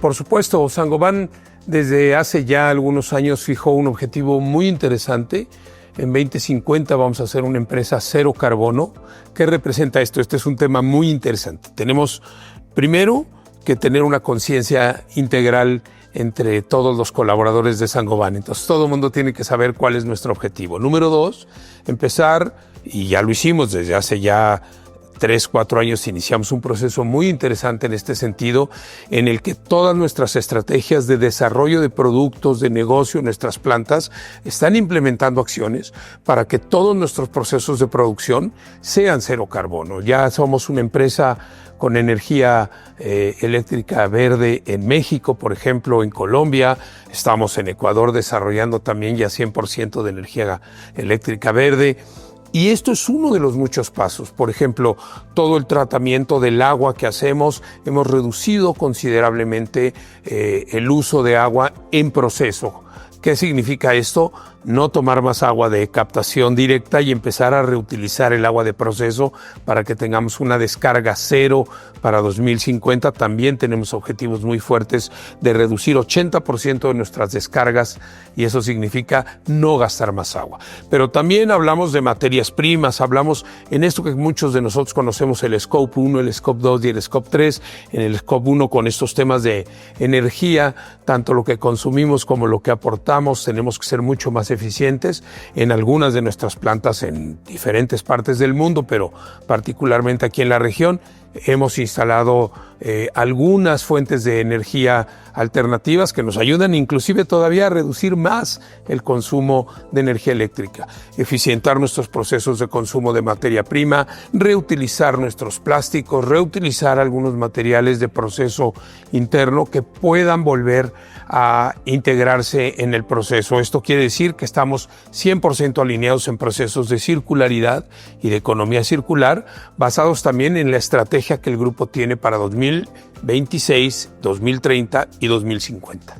Por supuesto, Saint-Gobain desde hace ya algunos años fijó un objetivo muy interesante. En 2050 vamos a ser una empresa cero carbono. ¿Qué representa esto? Este es un tema muy interesante. Tenemos primero que tener una conciencia integral entre todos los colaboradores de Saint-Gobain. Entonces todo el mundo tiene que saber cuál es nuestro objetivo. Número 2, empezar, y ya lo hicimos desde hace ya 3, 4 años, iniciamos un proceso muy interesante en este sentido, en el que todas nuestras estrategias de desarrollo de productos, de negocio, nuestras plantas, están implementando acciones para que todos nuestros procesos de producción sean cero carbono. Ya somos una empresa con energía eléctrica verde en México, por ejemplo, en Colombia. Estamos en Ecuador desarrollando también ya 100% de energía eléctrica verde. Y esto es uno de los muchos pasos. Por ejemplo, todo el tratamiento del agua que hacemos, hemos reducido considerablemente el uso de agua en proceso. ¿Qué significa esto? No tomar más agua de captación directa y empezar a reutilizar el agua de proceso para que tengamos una descarga cero para 2050. También tenemos objetivos muy fuertes de reducir 80% de nuestras descargas y eso significa no gastar más agua. Pero también hablamos de materias primas, hablamos en esto que muchos de nosotros conocemos, el Scope 1, el Scope 2 y el Scope 3. En el Scope 1 con estos temas de energía, tanto lo que consumimos como lo que aportamos, tenemos que ser mucho más eficientes en algunas de nuestras plantas en diferentes partes del mundo, pero particularmente aquí en la región. Hemos instalado algunas fuentes de energía alternativas que nos ayudan inclusive todavía a reducir más el consumo de energía eléctrica, eficientar nuestros procesos de consumo de materia prima, reutilizar nuestros plásticos, reutilizar algunos materiales de proceso interno que puedan volver a integrarse en el proceso. Esto quiere decir que estamos 100% alineados en procesos de circularidad y de economía circular, basados también en la estrategia que el grupo tiene para 2026, 2030 y 2050.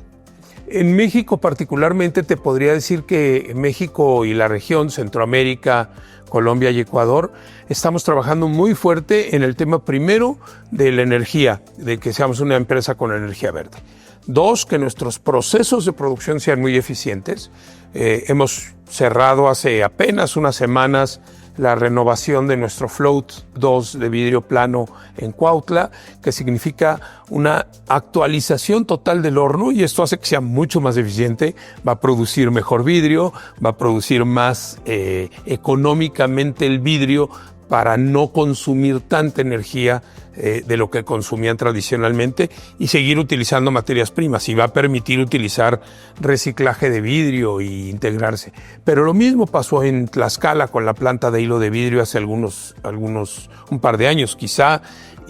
En México particularmente te podría decir que México y la región, Centroamérica, Colombia y Ecuador, estamos trabajando muy fuerte en el tema primero de la energía, de que seamos una empresa con energía verde. 2, que nuestros procesos de producción sean muy eficientes. Hemos cerrado hace apenas unas semanas la renovación de nuestro Float 2 de vidrio plano en Cuautla, que significa una actualización total del horno y esto hace que sea mucho más eficiente, va a producir mejor vidrio, va a producir más económicamente el vidrio para no consumir tanta energía de lo que consumían tradicionalmente y seguir utilizando materias primas y va a permitir utilizar reciclaje de vidrio e integrarse. Pero lo mismo pasó en Tlaxcala con la planta de hilo de vidrio hace un par de años quizá,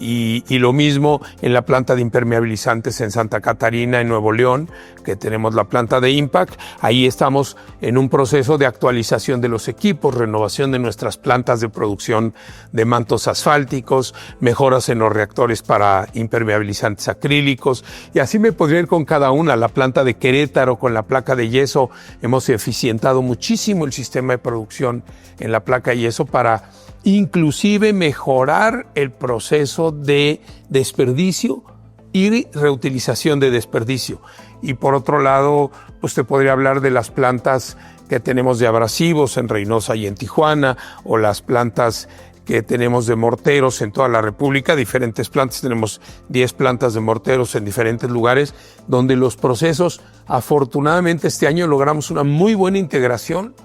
y lo mismo en la planta de impermeabilizantes en Santa Catarina, en Nuevo León, que tenemos la planta de Impact. Ahí estamos en un proceso de actualización de los equipos, renovación de nuestras plantas de producción de mantos asfálticos, mejoras en los reactores para impermeabilizantes acrílicos, y así me podría ir con cada una. La planta de Querétaro con la placa de yeso, hemos eficientado muchísimo el sistema de producción en la placa de yeso para inclusive mejorar el proceso de desperdicio y reutilización de desperdicio. Y por otro lado, pues te podría hablar de las plantas que tenemos de abrasivos en Reynosa y en Tijuana, o las plantas que tenemos de morteros en toda la República, diferentes plantas, tenemos 10 plantas de morteros en diferentes lugares, donde los procesos, afortunadamente este año logramos una muy buena integración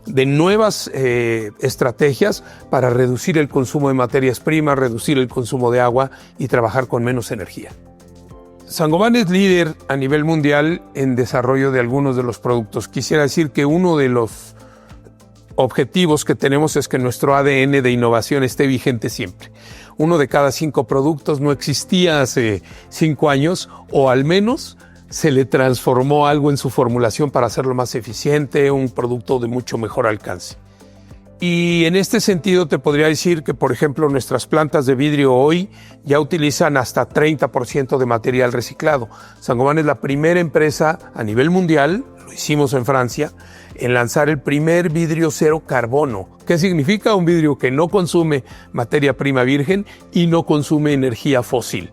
de nuevas estrategias para reducir el consumo de materias primas, reducir el consumo de agua y trabajar con menos energía. Saint-Gobain es líder a nivel mundial en desarrollo de algunos de los productos. Quisiera decir que uno de los objetivos que tenemos es que nuestro ADN de innovación esté vigente siempre. 1 de cada 5 productos no existía hace 5 años, o al menos se le transformó algo en su formulación para hacerlo más eficiente, un producto de mucho mejor alcance. Y en este sentido te podría decir que, por ejemplo, nuestras plantas de vidrio hoy ya utilizan hasta 30% de material reciclado. Saint-Gobain es la primera empresa a nivel mundial, lo hicimos en Francia, en lanzar el primer vidrio cero carbono. ¿Qué significa? Un vidrio que no consume materia prima virgen y no consume energía fósil.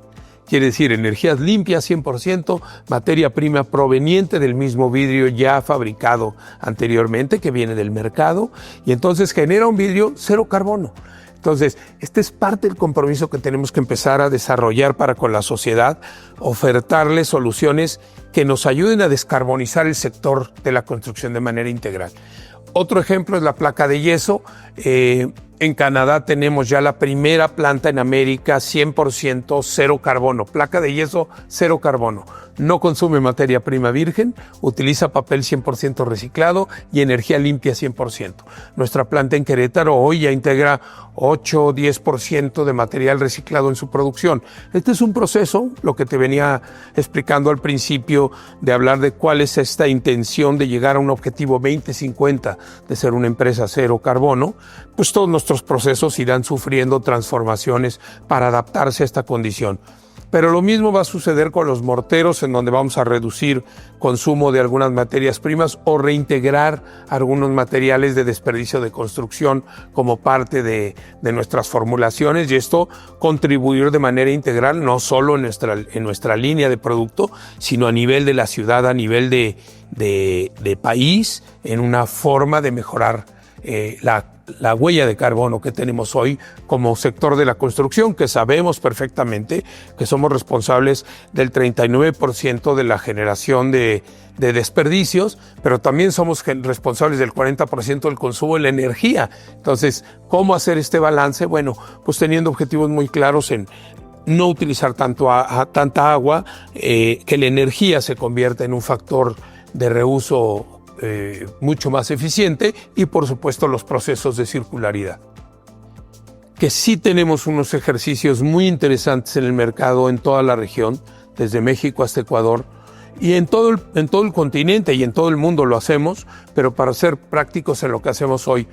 quiere decir energías limpias 100%, materia prima proveniente del mismo vidrio ya fabricado anteriormente que viene del mercado, y entonces genera un vidrio cero carbono. Entonces, este es parte del compromiso que tenemos que empezar a desarrollar para con la sociedad, ofertarle soluciones que nos ayuden a descarbonizar el sector de la construcción de manera integral. Otro ejemplo es la placa de yeso. En Canadá tenemos ya la primera planta en América 100% cero carbono, placa de yeso cero carbono. No consume materia prima virgen, utiliza papel 100% reciclado y energía limpia 100%. Nuestra planta en Querétaro hoy ya integra 8 o 10% de material reciclado en su producción. Este es un proceso, lo que te venía explicando al principio, de hablar de cuál es esta intención de llegar a un objetivo 2050 de ser una empresa cero carbono. Pues todos nuestros procesos irán sufriendo transformaciones para adaptarse a esta condición. Pero lo mismo va a suceder con los morteros, en donde vamos a reducir consumo de algunas materias primas o reintegrar algunos materiales de desperdicio de construcción como parte de nuestras formulaciones, y esto contribuir de manera integral no solo en nuestra línea de producto, sino a nivel de la ciudad, a nivel de país, en una forma de mejorar la huella de carbono que tenemos hoy como sector de la construcción, que sabemos perfectamente que somos responsables del 39% de la generación de desperdicios, pero también somos responsables del 40% del consumo de la energía. Entonces, ¿cómo hacer este balance? Bueno, pues teniendo objetivos muy claros en no utilizar tanta agua, que la energía se convierta en un factor de reuso mucho más eficiente, y por supuesto los procesos de circularidad. Que sí tenemos unos ejercicios muy interesantes en el mercado en toda la región, desde México hasta Ecuador, y en todo el continente y en todo el mundo lo hacemos, pero para ser prácticos en lo que hacemos hoy,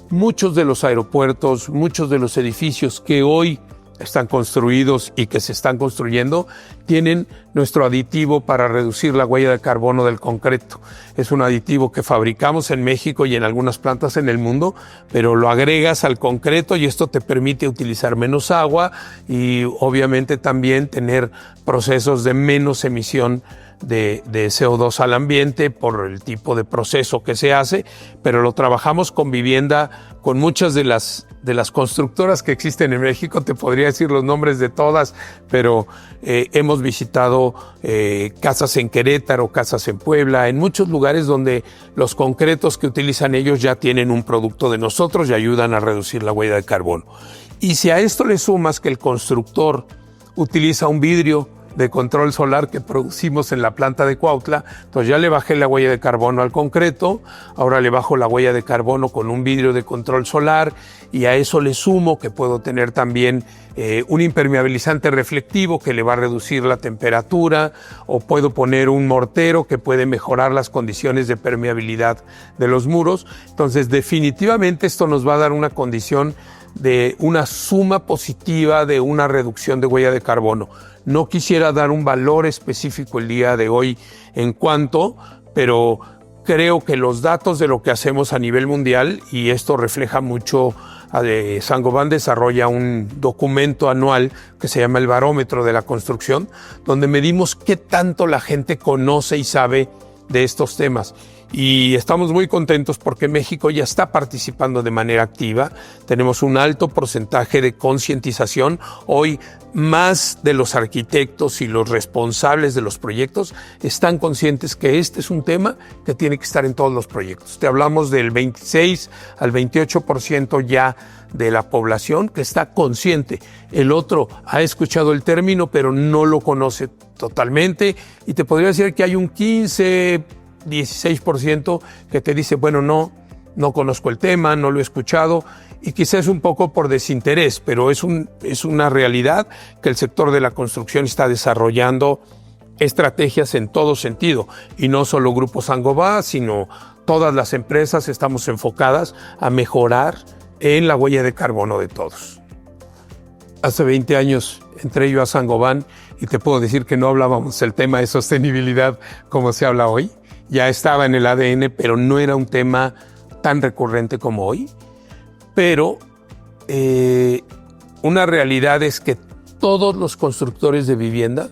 muchos de los aeropuertos, muchos de los edificios que hoy están construidos y que se están construyendo, tienen nuestro aditivo para reducir la huella de carbono del concreto. Es un aditivo que fabricamos en México y en algunas plantas en el mundo, pero lo agregas al concreto y esto te permite utilizar menos agua y obviamente también tener procesos de menos emisión de CO2 al ambiente por el tipo de proceso que se hace, pero lo trabajamos con vivienda, con muchas de las constructoras que existen en México. Te podría decir los nombres de todas, pero hemos visitado casas en Querétaro, casas en Puebla, en muchos lugares donde los concretos que utilizan ellos ya tienen un producto de nosotros y ayudan a reducir la huella de carbono. Y si a esto le sumas que el constructor utiliza un vidrio de control solar que producimos en la planta de Cuautla, entonces ya le bajé la huella de carbono al concreto, ahora le bajo la huella de carbono con un vidrio de control solar, y a eso le sumo que puedo tener también un impermeabilizante reflectivo que le va a reducir la temperatura, o puedo poner un mortero que puede mejorar las condiciones de permeabilidad de los muros. Entonces definitivamente esto nos va a dar una condición de una suma positiva de una reducción de huella de carbono. No quisiera dar un valor específico el día de hoy en cuanto, pero creo que los datos de lo que hacemos a nivel mundial, y esto refleja mucho, Saint-Gobain desarrolla un documento anual que se llama el Barómetro de la Construcción, donde medimos qué tanto la gente conoce y sabe de estos temas. Y estamos muy contentos porque México ya está participando de manera activa. Tenemos un alto porcentaje de concientización. Hoy más de los arquitectos y los responsables de los proyectos están conscientes que este es un tema que tiene que estar en todos los proyectos. Te hablamos del 26 al 28% ya de la población que está consciente. El otro ha escuchado el término, pero no lo conoce totalmente. Y te podría decir que hay un 16% que te dice, bueno, no conozco el tema, no lo he escuchado, y quizás un poco por desinterés, pero es una realidad que el sector de la construcción está desarrollando estrategias en todo sentido, y no solo Grupo Saint-Gobain, sino todas las empresas estamos enfocadas a mejorar en la huella de carbono de todos. Hace 20 años entré yo a Saint-Gobain y te puedo decir que no hablábamos el tema de sostenibilidad como se habla hoy. Ya estaba en el ADN, pero no era un tema tan recurrente como hoy. Pero una realidad es que todos los constructores de vivienda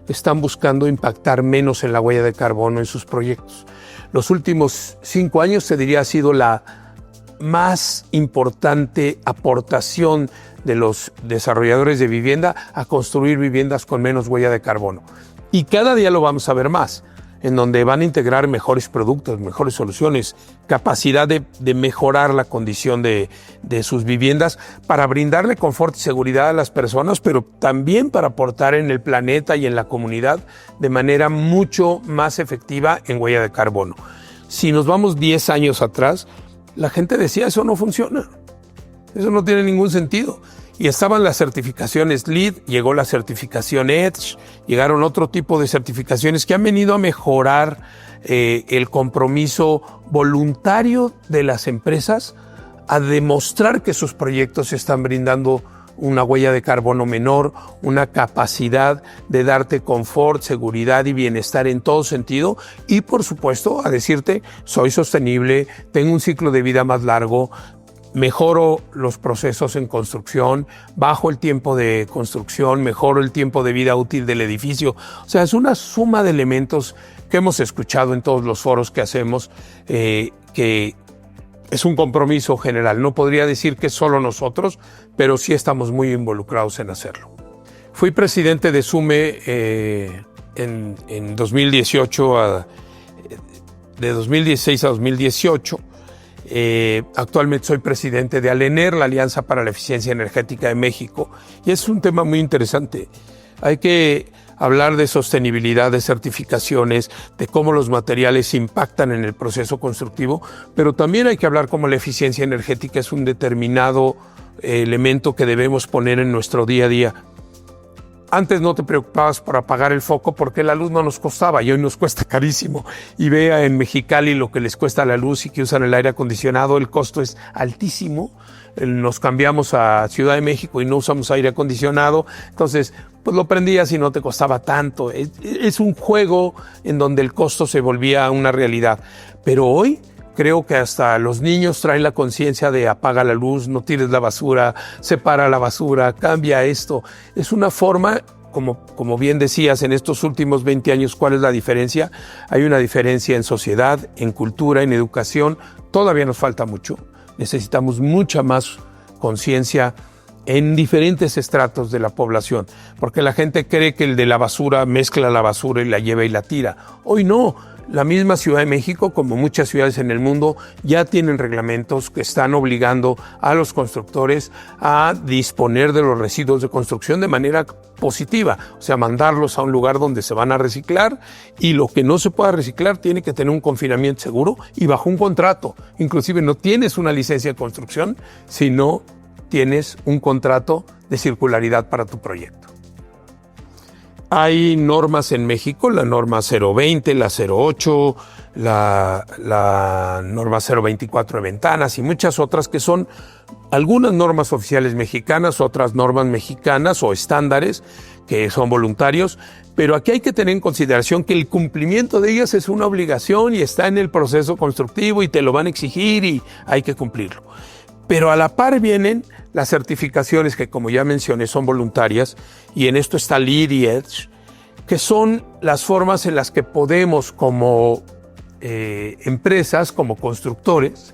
están buscando impactar menos en la huella de carbono en sus proyectos. Los últimos 5 años, se diría, ha sido la más importante aportación de los desarrolladores de vivienda a construir viviendas con menos huella de carbono. Y cada día lo vamos a ver más, en donde van a integrar mejores productos, mejores soluciones, capacidad de mejorar la condición de sus viviendas para brindarle confort y seguridad a las personas, pero también para aportar en el planeta y en la comunidad de manera mucho más efectiva en huella de carbono. Si nos vamos 10 años atrás, la gente decía, eso no funciona, eso no tiene ningún sentido. Y estaban las certificaciones LEED, llegó la certificación EDGE, llegaron otro tipo de certificaciones que han venido a mejorar el compromiso voluntario de las empresas a demostrar que sus proyectos están brindando una huella de carbono menor, una capacidad de darte confort, seguridad y bienestar en todo sentido y, por supuesto, a decirte, soy sostenible, tengo un ciclo de vida más largo, mejoro los procesos en construcción, bajo el tiempo de construcción, mejoro el tiempo de vida útil del edificio. O sea, es una suma de elementos que hemos escuchado en todos los foros que hacemos, que es un compromiso general. No podría decir que solo nosotros, pero sí estamos muy involucrados en hacerlo. Fui presidente de SUME en 2018, de 2016 a 2018. Actualmente soy presidente de ALENER, la Alianza para la Eficiencia Energética de México, y es un tema muy interesante. Hay que hablar de sostenibilidad, de certificaciones, de cómo los materiales impactan en el proceso constructivo, pero también hay que hablar cómo la eficiencia energética es un determinado elemento que debemos poner en nuestro día a día. Antes no te preocupabas por apagar el foco porque la luz no nos costaba y hoy nos cuesta carísimo. Y vea en Mexicali lo que les cuesta la luz y que usan el aire acondicionado, el costo es altísimo. Nos cambiamos a Ciudad de México y no usamos aire acondicionado. Entonces, pues lo prendías y no te costaba tanto. Es un juego en donde el costo se volvía una realidad. Pero hoy creo que hasta los niños traen la conciencia de apaga la luz, no tires la basura, separa la basura, cambia esto. Es una forma, como bien decías, en estos últimos 20 años, ¿cuál es la diferencia? Hay una diferencia en sociedad, en cultura, en educación. Todavía nos falta mucho. Necesitamos mucha más conciencia en diferentes estratos de la población, porque la gente cree que el de la basura mezcla la basura y la lleva y la tira. Hoy no. La misma Ciudad de México, como muchas ciudades en el mundo, ya tienen reglamentos que están obligando a los constructores a disponer de los residuos de construcción de manera positiva, o sea, mandarlos a un lugar donde se van a reciclar, y lo que no se pueda reciclar tiene que tener un confinamiento seguro y bajo un contrato. Inclusive no tienes una licencia de construcción si no tienes un contrato de circularidad para tu proyecto. Hay normas en México, la norma 020, la 08, la norma 024 de ventanas y muchas otras que son algunas normas oficiales mexicanas, otras normas mexicanas o estándares que son voluntarios, pero aquí hay que tener en consideración que el cumplimiento de ellas es una obligación y está en el proceso constructivo y te lo van a exigir y hay que cumplirlo. Pero a la par vienen las certificaciones que, como ya mencioné, son voluntarias, y en esto está LEED y EDGE, que son las formas en las que podemos, como empresas, como constructores,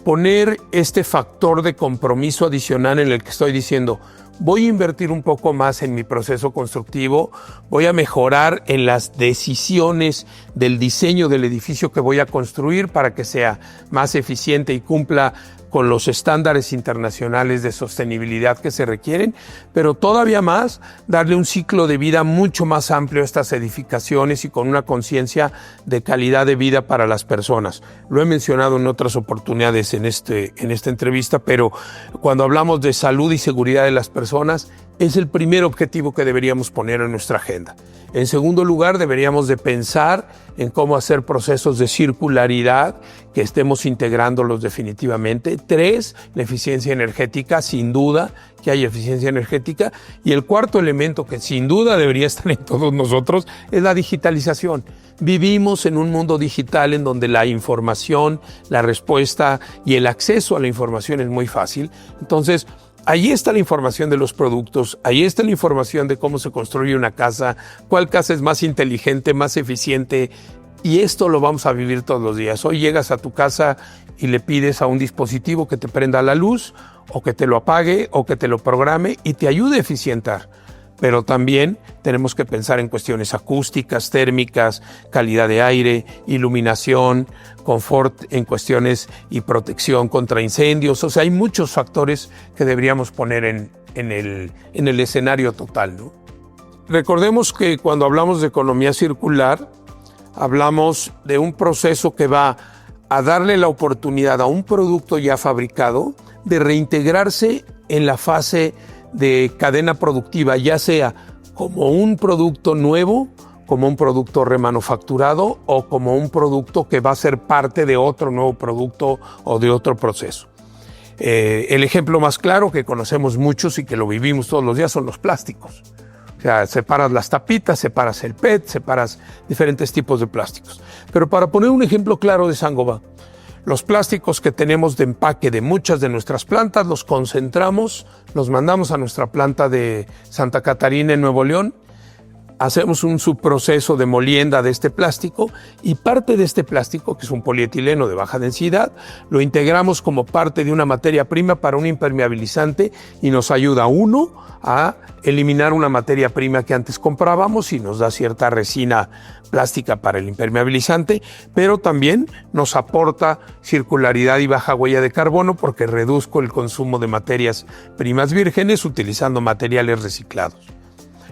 poner este factor de compromiso adicional en el que estoy diciendo, voy a invertir un poco más en mi proceso constructivo, voy a mejorar en las decisiones del diseño del edificio que voy a construir para que sea más eficiente y cumpla con los estándares internacionales de sostenibilidad que se requieren, pero todavía más darle un ciclo de vida mucho más amplio a estas edificaciones y con una conciencia de calidad de vida para las personas. Lo he mencionado en otras oportunidades en esta entrevista, pero cuando hablamos de salud y seguridad de las personas, es el primer objetivo que deberíamos poner en nuestra agenda. En segundo lugar, deberíamos de pensar en cómo hacer procesos de circularidad, que estemos integrándolos definitivamente. 3, la eficiencia energética, sin duda que hay eficiencia energética. Y el cuarto elemento que sin duda debería estar en todos nosotros es la digitalización. Vivimos en un mundo digital en donde la información, la respuesta y el acceso a la información es muy fácil. Entonces, ahí está la información de los productos, ahí está la información de cómo se construye una casa, cuál casa es más inteligente, más eficiente, y esto lo vamos a vivir todos los días. Hoy llegas a tu casa y le pides a un dispositivo que te prenda la luz, o que te lo apague, o que te lo programe y te ayude a eficientar. Pero también tenemos que pensar en cuestiones acústicas, térmicas, calidad de aire, iluminación, confort en cuestiones y protección contra incendios. O sea, hay muchos factores que deberíamos poner en el escenario total, ¿no? Recordemos que cuando hablamos de economía circular, hablamos de un proceso que va a darle la oportunidad a un producto ya fabricado de reintegrarse en la fase de cadena productiva, ya sea como un producto nuevo, como un producto remanufacturado o como un producto que va a ser parte de otro nuevo producto o de otro proceso. El ejemplo más claro que conocemos muchos y que lo vivimos todos los días son los plásticos. O sea, separas las tapitas, separas el PET, separas diferentes tipos de plásticos. Pero para poner un ejemplo claro de Saint-Gobain, los plásticos que tenemos de empaque de muchas de nuestras plantas los concentramos, los mandamos a nuestra planta de Santa Catarina en Nuevo León, hacemos un subproceso de molienda de este plástico y parte de este plástico, que es un polietileno de baja densidad, lo integramos como parte de una materia prima para un impermeabilizante y nos ayuda, uno, a eliminar una materia prima que antes comprábamos y nos da cierta resina plástica para el impermeabilizante, pero también nos aporta circularidad y baja huella de carbono porque reduzco el consumo de materias primas vírgenes utilizando materiales reciclados.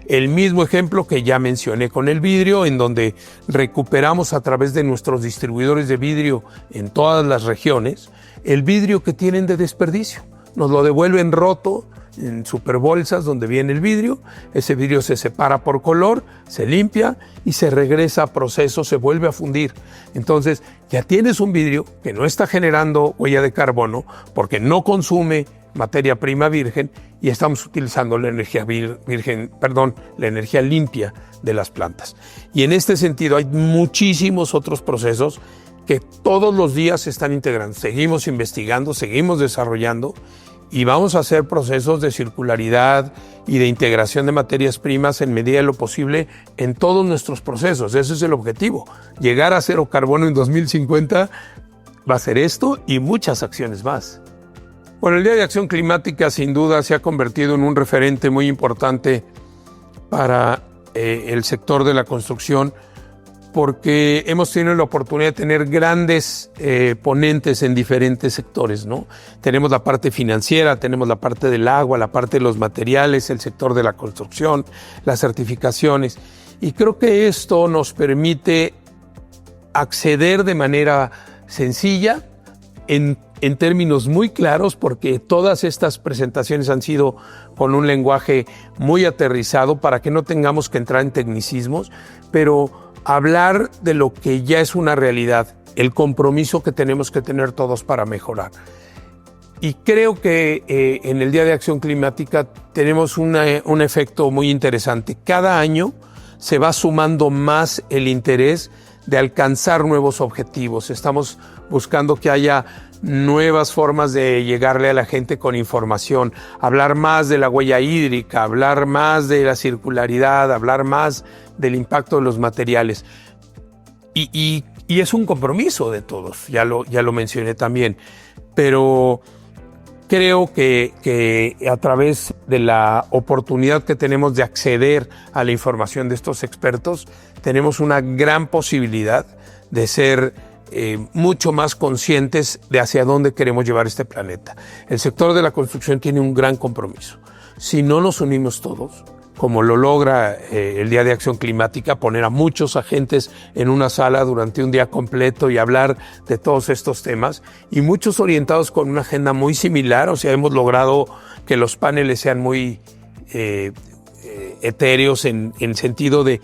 El mismo ejemplo que ya mencioné con el vidrio, en donde recuperamos a través de nuestros distribuidores de vidrio en todas las regiones el vidrio que tienen de desperdicio. Nos lo devuelven roto en superbolsas donde viene el vidrio. Ese vidrio se separa por color, se limpia y se regresa a proceso, se vuelve a fundir. Entonces ya tienes un vidrio que no está generando huella de carbono porque no consume materia prima virgen y estamos utilizando la energía la energía limpia de las plantas. Y en este sentido hay muchísimos otros procesos que todos los días se están integrando. Seguimos investigando, seguimos desarrollando y vamos a hacer procesos de circularidad y de integración de materias primas en medida de lo posible en todos nuestros procesos. Ese es el objetivo. Llegar a cero carbono en 2050 va a ser esto y muchas acciones más. Bueno, el Día de Acción Climática sin duda se ha convertido en un referente muy importante para el sector de la construcción porque hemos tenido la oportunidad de tener grandes ponentes en diferentes sectores, ¿no? Tenemos la parte financiera, tenemos la parte del agua, la parte de los materiales, el sector de la construcción, las certificaciones. Y creo que esto nos permite acceder de manera sencilla en términos muy claros, porque todas estas presentaciones han sido con un lenguaje muy aterrizado para que no tengamos que entrar en tecnicismos, pero hablar de lo que ya es una realidad, el compromiso que tenemos que tener todos para mejorar. Y creo que en el Día de Acción Climática tenemos un efecto muy interesante. Cada año se va sumando más el interés de alcanzar nuevos objetivos. Estamos buscando que haya nuevas formas de llegarle a la gente con información, hablar más de la huella hídrica, hablar más de la circularidad, hablar más del impacto de los materiales. Y es un compromiso de todos, ya lo mencioné también, pero creo que a través de la oportunidad que tenemos de acceder a la información de estos expertos, tenemos una gran posibilidad de ser mucho más conscientes de hacia dónde queremos llevar este planeta. El sector de la construcción tiene un gran compromiso. Si no nos unimos todos, como lo logra el Día de Acción Climática, poner a muchos agentes en una sala durante un día completo y hablar de todos estos temas, y muchos orientados con una agenda muy similar. O sea, hemos logrado que los paneles sean muy etéreos en sentido de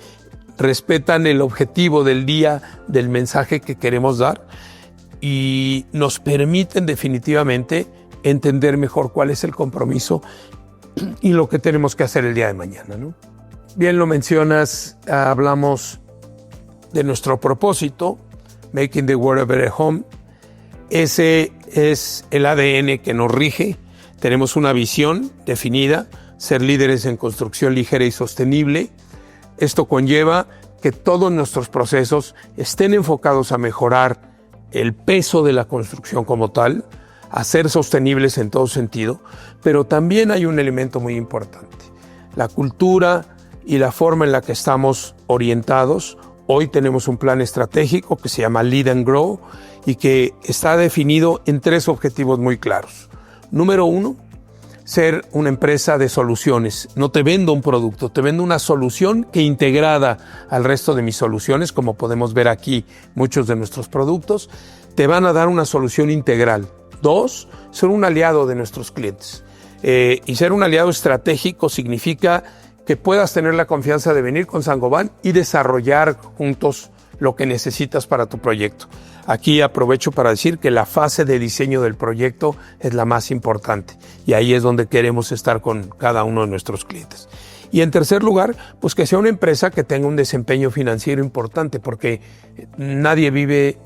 respetan el objetivo del día, del mensaje que queremos dar, y nos permiten definitivamente entender mejor cuál es el compromiso y lo que tenemos que hacer el día de mañana, ¿no? Bien lo mencionas, hablamos de nuestro propósito, Making the World a Better Home. Ese es el ADN que nos rige. Tenemos una visión definida, ser líderes en construcción ligera y sostenible. Esto conlleva que todos nuestros procesos estén enfocados a mejorar el peso de la construcción como tal, a ser sostenibles en todo sentido, pero también hay un elemento muy importante, la cultura y la forma en la que estamos orientados. Hoy tenemos un plan estratégico que se llama Lead and Grow y que está definido en 3 objetivos muy claros. Número 1, ser una empresa de soluciones. No te vendo un producto, te vendo una solución que integrada al resto de mis soluciones, como podemos ver aquí muchos de nuestros productos, te van a dar una solución integral. 2, ser un aliado de nuestros clientes. Y ser un aliado estratégico significa que puedas tener la confianza de venir con Saint-Gobain y desarrollar juntos lo que necesitas para tu proyecto. Aquí aprovecho para decir que la fase de diseño del proyecto es la más importante y ahí es donde queremos estar con cada uno de nuestros clientes. Y en tercer lugar, pues que sea una empresa que tenga un desempeño financiero importante, porque nadie vive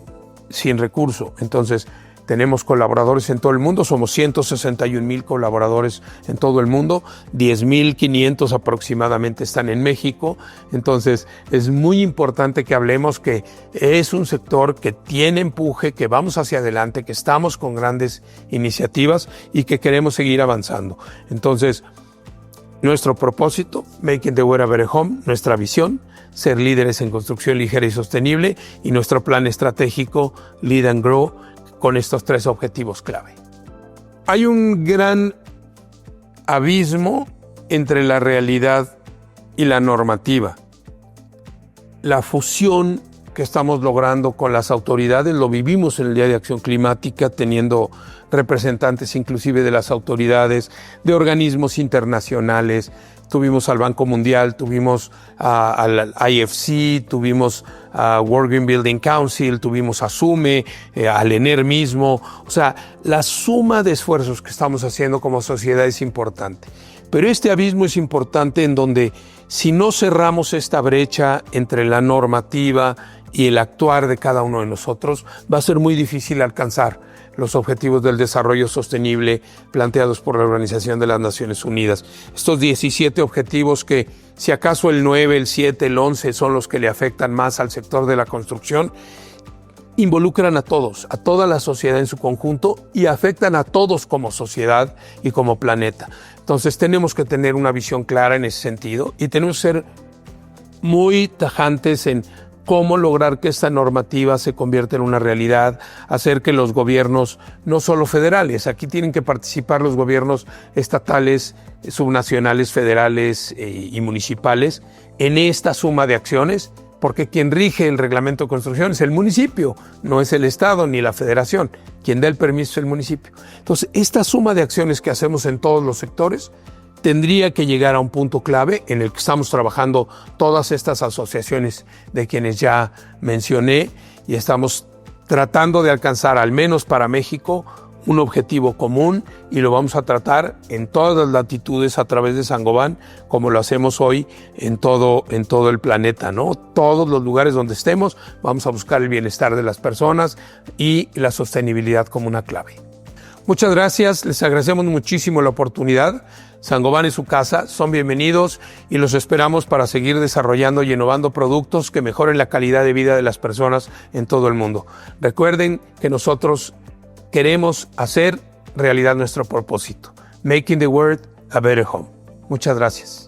sin recurso. Entonces, tenemos colaboradores en todo el mundo, somos 161,000 colaboradores en todo el mundo, 10,500 aproximadamente están en México. Entonces es muy importante que hablemos que es un sector que tiene empuje, que vamos hacia adelante, que estamos con grandes iniciativas y que queremos seguir avanzando. Entonces, nuestro propósito, Making the World a Better Home, nuestra visión, ser líderes en construcción ligera y sostenible, y nuestro plan estratégico, Lead and Grow, con estos 3 objetivos clave. Hay un gran abismo entre la realidad y la normativa. La fusión que estamos logrando con las autoridades lo vivimos en el Día de Acción Climática, teniendo representantes inclusive de las autoridades, de organismos internacionales. Tuvimos al Banco Mundial, tuvimos al IFC, tuvimos a World Green Building Council, tuvimos a SUME, al ENER mismo. O sea, la suma de esfuerzos que estamos haciendo como sociedad es importante. Pero este abismo es importante en donde si no cerramos esta brecha entre la normativa y el actuar de cada uno de nosotros, va a ser muy difícil alcanzar los objetivos del desarrollo sostenible planteados por la Organización de las Naciones Unidas. Estos 17 objetivos que, si acaso el 9, el 7, el 11 son los que le afectan más al sector de la construcción, involucran a todos, a toda la sociedad en su conjunto y afectan a todos como sociedad y como planeta. Entonces tenemos que tener una visión clara en ese sentido y tenemos que ser muy tajantes en cómo lograr que esta normativa se convierta en una realidad, hacer que los gobiernos, no solo federales, aquí tienen que participar los gobiernos estatales, subnacionales, federales y municipales en esta suma de acciones, porque quien rige el reglamento de construcción es el municipio, no es el Estado ni la Federación. Quien da el permiso es el municipio. Entonces, esta suma de acciones que hacemos en todos los sectores tendría que llegar a un punto clave en el que estamos trabajando todas estas asociaciones de quienes ya mencioné y estamos tratando de alcanzar, al menos para México, un objetivo común, y lo vamos a tratar en todas las latitudes a través de Saint-Gobain, como lo hacemos hoy en todo el planeta, ¿no? Todos los lugares donde estemos vamos a buscar el bienestar de las personas y la sostenibilidad como una clave. Muchas gracias, les agradecemos muchísimo la oportunidad. Saint-Gobain es su casa, son bienvenidos y los esperamos para seguir desarrollando y innovando productos que mejoren la calidad de vida de las personas en todo el mundo. Recuerden que nosotros queremos hacer realidad nuestro propósito, Making the World a Better Home. Muchas gracias.